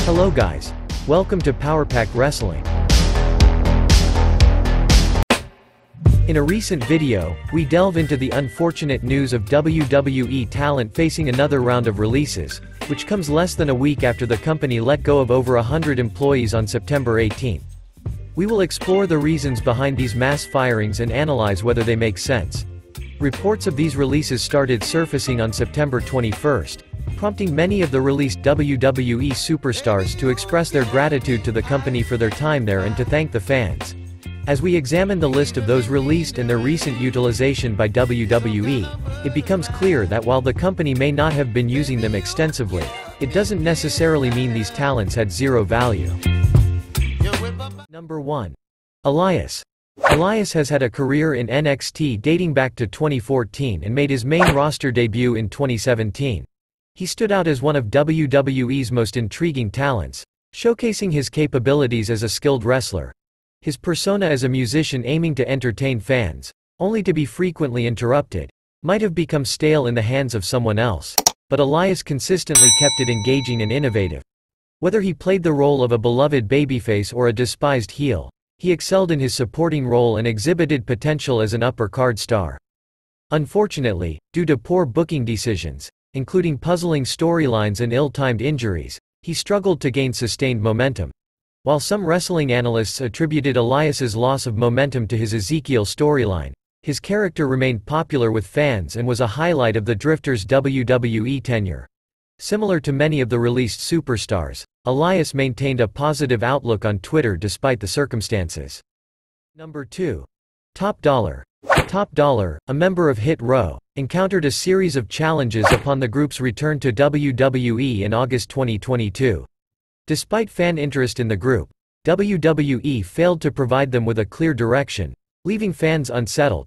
Hello guys. Welcome to Powerpack Wrestling. In a recent video, we delve into the unfortunate news of WWE talent facing another round of releases, which comes less than a week after the company let go of over 100 employees on September 18. We will explore the reasons behind these mass firings and analyze whether they make sense. Reports of these releases started surfacing on September 21st, prompting many of the released WWE superstars to express their gratitude to the company for their time there and to thank the fans. As we examine the list of those released and their recent utilization by WWE, it becomes clear that while the company may not have been using them extensively, it doesn't necessarily mean these talents had zero value. Number 1. Elias. Elias has had a career in NXT dating back to 2014 and made his main roster debut in 2017. He stood out as one of WWE's most intriguing talents, showcasing his capabilities as a skilled wrestler. His persona as a musician aiming to entertain fans, only to be frequently interrupted, might have become stale in the hands of someone else, but Elias consistently kept it engaging and innovative. Whether he played the role of a beloved babyface or a despised heel, he excelled in his supporting role and exhibited potential as an upper-card star. Unfortunately, due to poor booking decisions, including puzzling storylines and ill-timed injuries, he struggled to gain sustained momentum. While some wrestling analysts attributed Elias's loss of momentum to his Ezekiel storyline, his character remained popular with fans and was a highlight of the Drifter's WWE tenure. Similar to many of the released superstars, Elias maintained a positive outlook on Twitter despite the circumstances. Number 2. Top Dollar. Top Dollar, a member of Hit Row, encountered a series of challenges upon the group's return to WWE in August 2022. Despite fan interest in the group, WWE failed to provide them with a clear direction, leaving fans unsettled.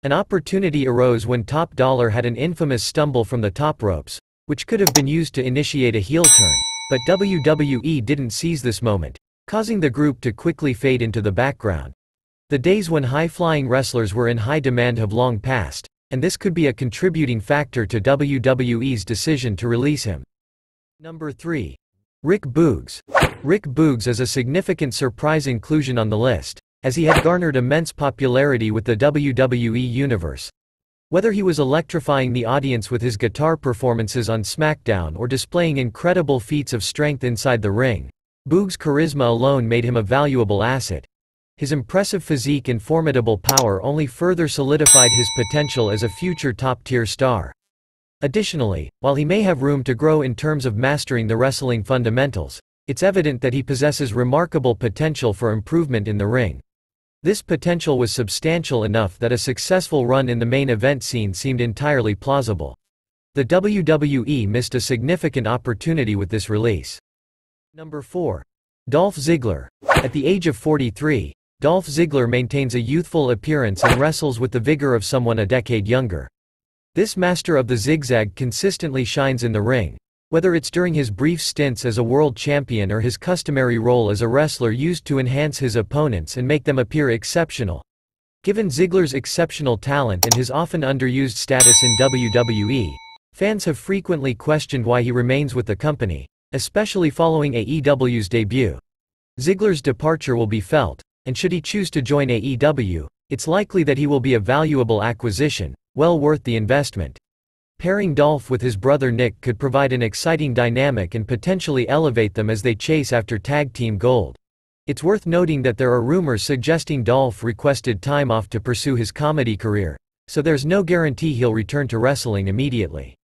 An opportunity arose when Top Dollar had an infamous stumble from the top ropes, which could have been used to initiate a heel turn, but WWE didn't seize this moment, causing the group to quickly fade into the background. The days when high-flying wrestlers were in high demand have long passed, and this could be a contributing factor to WWE's decision to release him. Number 3. Rick Boogs. Rick Boogs is a significant surprise inclusion on the list, as he had garnered immense popularity with the WWE Universe. Whether he was electrifying the audience with his guitar performances on SmackDown or displaying incredible feats of strength inside the ring, Boogs' charisma alone made him a valuable asset. His impressive physique and formidable power only further solidified his potential as a future top-tier star. Additionally, while he may have room to grow in terms of mastering the wrestling fundamentals, it's evident that he possesses remarkable potential for improvement in the ring. This potential was substantial enough that a successful run in the main event scene seemed entirely plausible. The WWE missed a significant opportunity with this release. Number 4. Dolph Ziggler. At the age of 43, Dolph Ziggler maintains a youthful appearance and wrestles with the vigor of someone a decade younger. This master of the zigzag consistently shines in the ring, whether it's during his brief stints as a world champion or his customary role as a wrestler used to enhance his opponents and make them appear exceptional. Given Ziggler's exceptional talent and his often underused status in WWE, fans have frequently questioned why he remains with the company, especially following AEW's debut. Ziggler's departure will be felt, and should he choose to join AEW, it's likely that he will be a valuable acquisition, well worth the investment. Pairing Dolph with his brother Nick could provide an exciting dynamic and potentially elevate them as they chase after tag team gold. It's worth noting that there are rumors suggesting Dolph requested time off to pursue his comedy career, so there's no guarantee he'll return to wrestling immediately.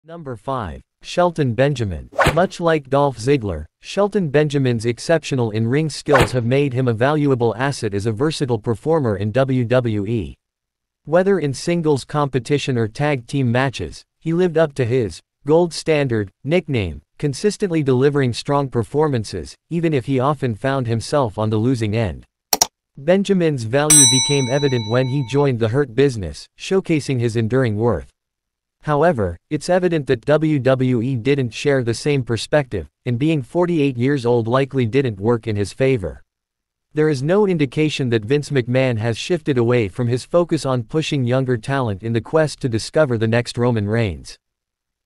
Number 5. Shelton Benjamin. Much like Dolph Ziggler, Shelton Benjamin's exceptional in-ring skills have made him a valuable asset as a versatile performer in WWE. Whether in singles competition or tag team matches, he lived up to his gold standard nickname, consistently delivering strong performances, even if he often found himself on the losing end. Benjamin's value became evident when he joined the Hurt Business, showcasing his enduring worth. However, it's evident that WWE didn't share the same perspective, and being 48 years old likely didn't work in his favor. There is no indication that Vince McMahon has shifted away from his focus on pushing younger talent in the quest to discover the next Roman Reigns.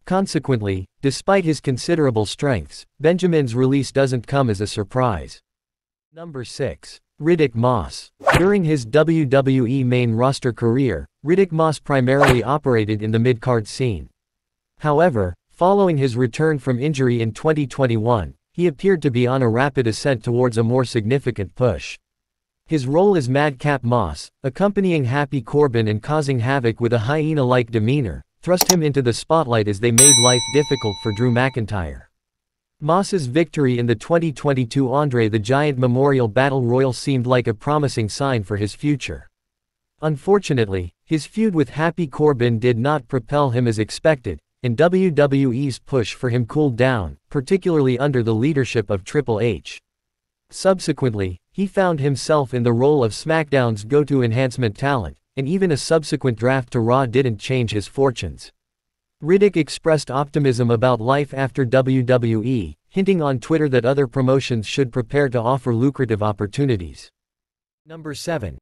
Consequently, despite his considerable strengths, Benjamin's release doesn't come as a surprise. Number 6. Riddick Moss. During his WWE main roster career, Riddick Moss primarily operated in the mid-card scene. However, following his return from injury in 2021, he appeared to be on a rapid ascent towards a more significant push. His role as Madcap Moss, accompanying Happy Corbin and causing havoc with a hyena-like demeanor, thrust him into the spotlight as they made life difficult for Drew McIntyre. Moss's victory in the 2022 Andre the Giant Memorial Battle Royal seemed like a promising sign for his future. Unfortunately, his feud with Happy Corbin did not propel him as expected, and WWE's push for him cooled down, particularly under the leadership of Triple H. Subsequently, he found himself in the role of SmackDown's go-to enhancement talent, and even a subsequent draft to Raw didn't change his fortunes. Riddick expressed optimism about life after WWE, hinting on Twitter that other promotions should prepare to offer lucrative opportunities. Number 7.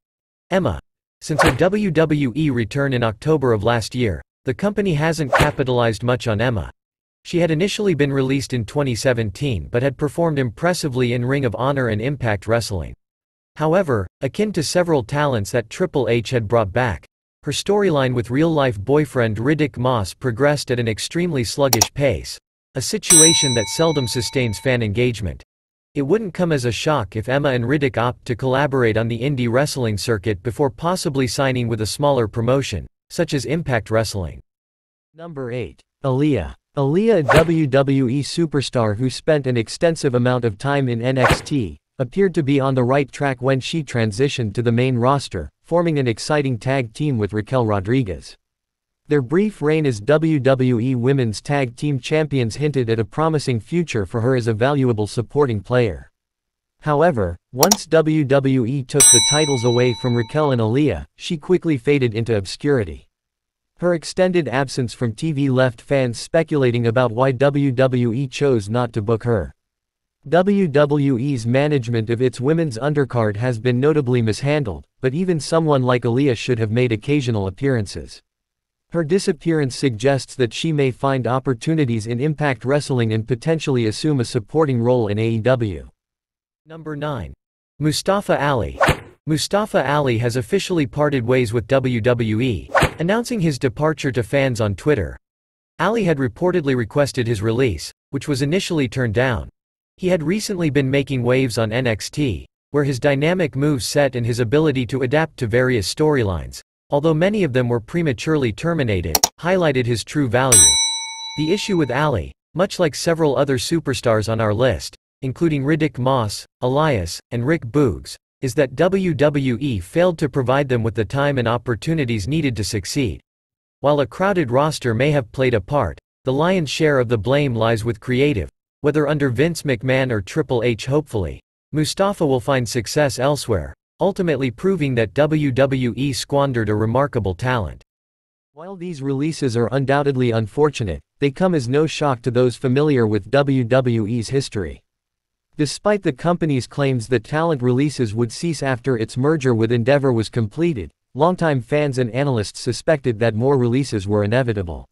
Emma. Since her WWE return in October of last year, the company hasn't capitalized much on Emma. She had initially been released in 2017 but had performed impressively in Ring of Honor and Impact Wrestling. However, akin to several talents that Triple H had brought back, her storyline with real-life boyfriend Riddick Moss progressed at an extremely sluggish pace, a situation that seldom sustains fan engagement. It wouldn't come as a shock if Emma and Riddick opt to collaborate on the indie wrestling circuit before possibly signing with a smaller promotion, such as Impact Wrestling. Number 8. Aaliyah. Aaliyah, a WWE superstar who spent an extensive amount of time in NXT, appeared to be on the right track when she transitioned to the main roster, forming an exciting tag team with Raquel Rodriguez. Their brief reign as WWE Women's Tag Team Champions hinted at a promising future for her as a valuable supporting player. However, once WWE took the titles away from Raquel and Aaliyah, she quickly faded into obscurity. Her extended absence from TV left fans speculating about why WWE chose not to book her. WWE's management of its women's undercard has been notably mishandled, but even someone like Aaliyah should have made occasional appearances. Her disappearance suggests that she may find opportunities in Impact Wrestling and potentially assume a supporting role in AEW. Number 9. Mustafa Ali. Mustafa Ali has officially parted ways with WWE, announcing his departure to fans on Twitter. Ali had reportedly requested his release, which was initially turned down. He had recently been making waves on NXT, where his dynamic moveset and his ability to adapt to various storylines, although many of them were prematurely terminated, highlighted his true value. The issue with Ali, much like several other superstars on our list, including Riddick Moss, Elias, and Rick Boogs, is that WWE failed to provide them with the time and opportunities needed to succeed. While a crowded roster may have played a part, the lion's share of the blame lies with creative. Whether under Vince McMahon or Triple H. Hopefully, Mustafa will find success elsewhere, ultimately proving that WWE squandered a remarkable talent. While these releases are undoubtedly unfortunate, they come as no shock to those familiar with WWE's history. Despite the company's claims that talent releases would cease after its merger with Endeavor was completed, longtime fans and analysts suspected that more releases were inevitable.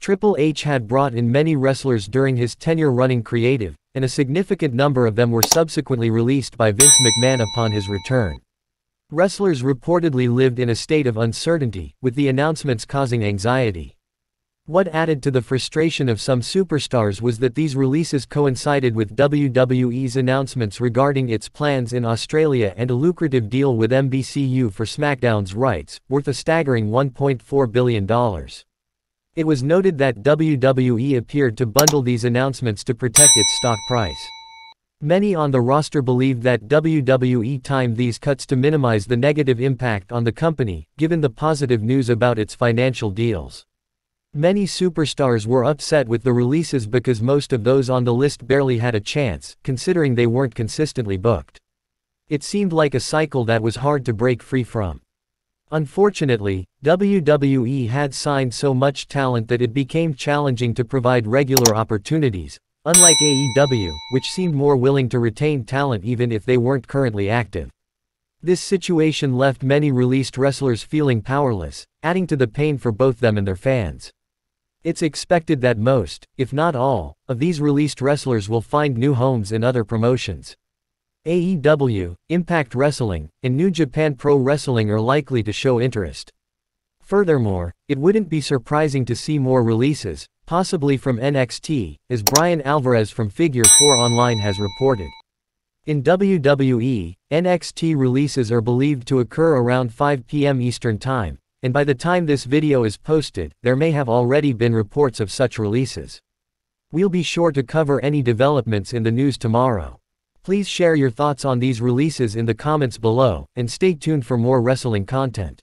Triple H had brought in many wrestlers during his tenure running creative, and a significant number of them were subsequently released by Vince McMahon upon his return. Wrestlers reportedly lived in a state of uncertainty, with the announcements causing anxiety. What added to the frustration of some superstars was that these releases coincided with WWE's announcements regarding its plans in Australia and a lucrative deal with NBCU for SmackDown's rights, worth a staggering $1.4 billion. It was noted that WWE appeared to bundle these announcements to protect its stock price. Many on the roster believed that WWE timed these cuts to minimize the negative impact on the company, given the positive news about its financial deals. Many superstars were upset with the releases because most of those on the list barely had a chance, considering they weren't consistently booked. It seemed like a cycle that was hard to break free from. Unfortunately, WWE had signed so much talent that it became challenging to provide regular opportunities, unlike AEW, which seemed more willing to retain talent even if they weren't currently active. This situation left many released wrestlers feeling powerless, adding to the pain for both them and their fans. It's expected that most, if not all, of these released wrestlers will find new homes in other promotions. AEW, Impact Wrestling, and New Japan Pro Wrestling are likely to show interest. Furthermore, it wouldn't be surprising to see more releases, possibly from NXT, as Brian Alvarez from Figure 4 Online has reported. In WWE, NXT releases are believed to occur around 5 p.m. Eastern Time, and by the time this video is posted, there may have already been reports of such releases. We'll be sure to cover any developments in the news tomorrow. Please share your thoughts on these releases in the comments below, and stay tuned for more wrestling content.